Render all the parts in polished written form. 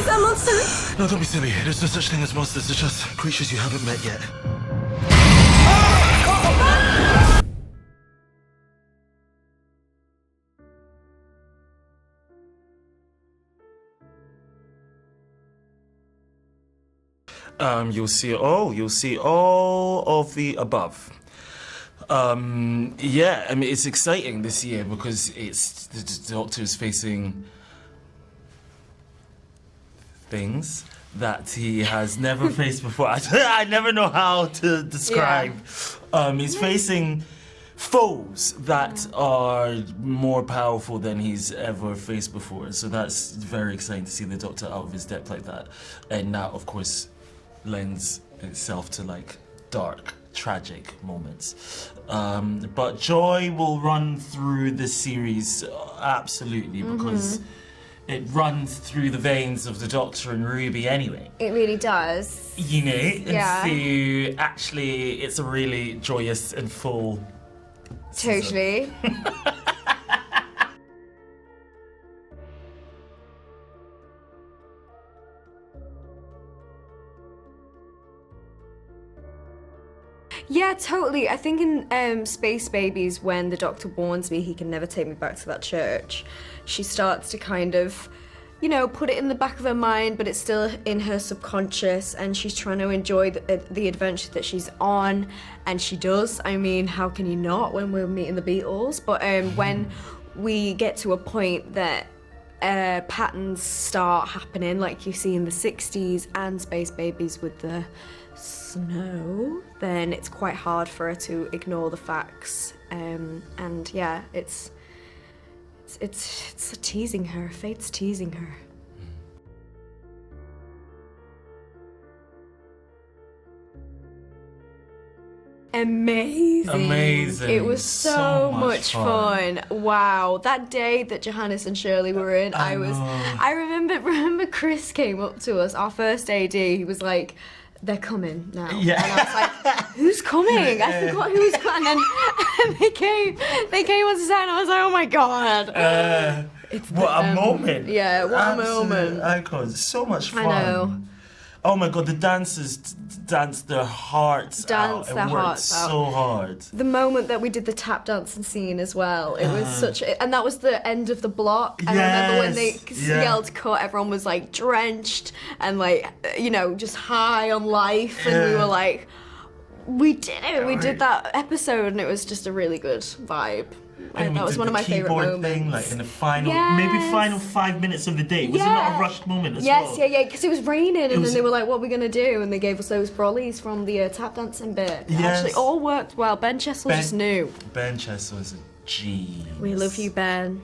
Is that a monster? No, don't be silly. There's no such thing as monsters. They're just creatures you haven't met yet. You'll see all of the above. Yeah, I mean, it's exciting this year because the Doctor is facing things that he has never faced before. I never know how to describe. Yeah. He's facing foes that are more powerful than he's ever faced before. So that's very exciting to see the Doctor out of his depth like that. And now, of course, lends itself to like dark, tragic moments. But joy will run through this series absolutely because it runs through the veins of the Doctor and Ruby anyway. It really does. You know? Yeah. And so actually it's a really joyous and full Totally. Yeah, totally. I think in Space Babies, when the Doctor warns me he can never take me back to that church, she starts to kind of, you know, put it in the back of her mind, but it's still in her subconscious, and she's trying to enjoy the adventure that she's on, and she does. I mean, how can you not when we're meeting the Beatles? But when we get to a point that patterns start happening, like you see in the 60s and Space Babies with the snow, then it's quite hard for her to ignore the facts. And yeah, it's teasing her. Fate's teasing her. Amazing. It was so much fun. Wow. That day that Johannes and Shirley were in, I remember Chris came up to us, our first AD, he was like, they're coming now. Yeah. And I was like, who's coming? I forgot who was coming. And they came on set, and I was like, oh my God. What a moment. Yeah, what a moment. Icons. So much fun. I know. Oh my God, the dancers danced their hearts out. It worked so hard. The moment that we did the tap dancing scene as well, it was such a, and that was the end of the block. I remember when they yelled cut, everyone was like drenched and like, you know, just high on life, and we were like, we did it. We did that episode, and it was just a really good vibe. And that was one of my favourite moments. Thing, like in the final, maybe final 5 minutes of the day. Was it not a rushed moment as well? Yeah, because it was raining, and then they were like, what are we going to do? And they gave us those brollies from the tap dancing bit. It actually all worked well. Ben Chessel just knew. Ben Chessel is a genius. We love you, Ben.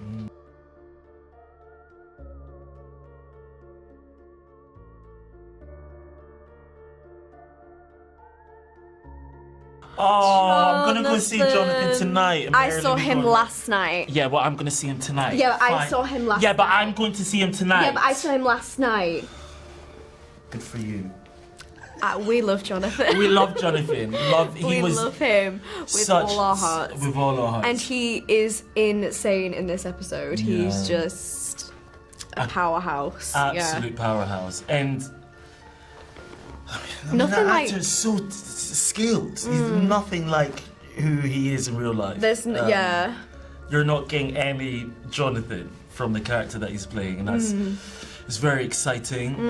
Oh, I'm gonna go see Jonathan tonight. I saw him last night. Yeah, well, I'm gonna see him tonight. Yeah, I saw him last night. Yeah, but I'm going to see him tonight. Yeah, but I saw him last night. Good for you. We love Jonathan. We love Jonathan. We love him with all our hearts. With all our hearts. And he is insane in this episode. Yeah. He's just a powerhouse. Absolute powerhouse. And nothing that actor's so skilled. He's nothing like who he is in real life. You're not getting any Jonathan from the character that he's playing, and that's it's very exciting.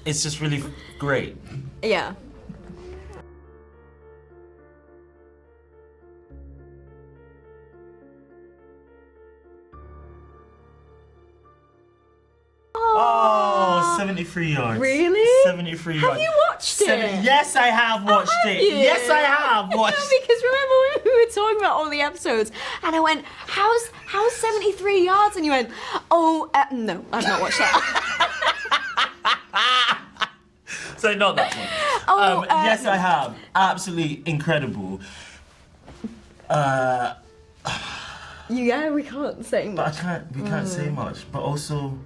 It's just really great. Yeah. Oh, 73 yards. Really? 73 yards. Have you watched it? Yes, I have watched it. Yes, I have watched it. Because remember when we were talking about all the episodes, and I went, how's 73 yards? And you went, oh, no, I've not watched that. So not that one. Yes, I have. Absolutely incredible. Yeah, we can't say much. We can't say much, but also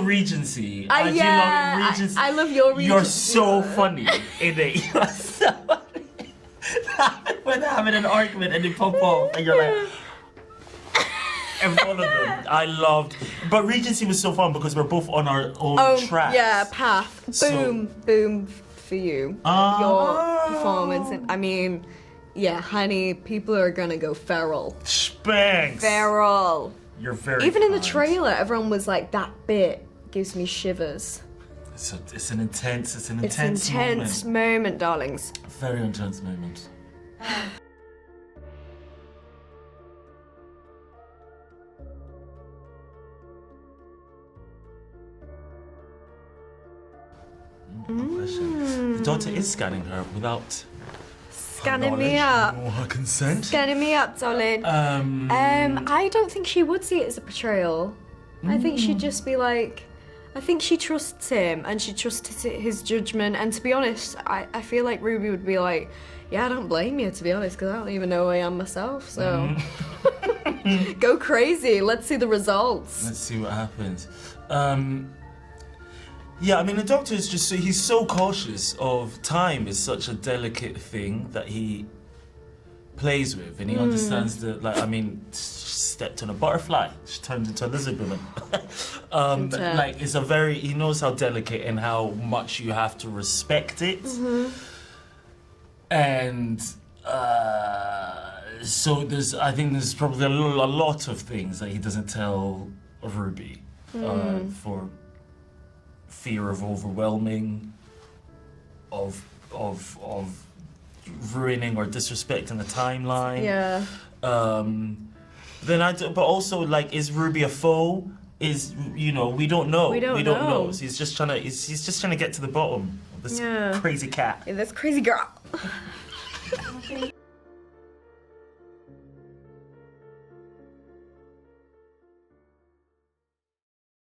Regency. I do love Regency. I love your Regency. You're so funny in it. You're so funny. when they're having an argument and they pop off and you're like, in front of them. I loved, but Regency was so fun because we're both on our own tracks. Yeah, path. Boom, boom for you. Your performance. I mean, yeah, honey, people are gonna go feral. Spanks. Feral. You're very Even in the kind. trailer, everyone was like, that bit gives me shivers. It's an intense moment, darlings. Very intense moment. Good question. The doctor is scanning her without Scanning me up. or her consent. Scanning me up, darling. I don't think she would see it as a betrayal. I think she'd just be like, I think she trusts him and she trusts his judgment. And to be honest, I feel like Ruby would be like, yeah, I don't blame you, to be honest, because I don't even know who I am myself, so. Go crazy, let's see the results. Let's see what happens. Yeah, I mean, the doctor is just, he's so cautious of time is such a delicate thing that he plays with, and he understands that, like, I mean, she stepped on a butterfly, she turned into a lizard woman. Like, it's a very, he knows how delicate and how much you have to respect it. And so I think there's probably a lot of things that he doesn't tell Ruby for fear of overwhelming, of ruining or disrespecting the timeline. Yeah. But also, like, is Ruby a foe? We don't know. We don't know. So he's just trying to get to the bottom of this crazy cat. Yeah, this crazy girl.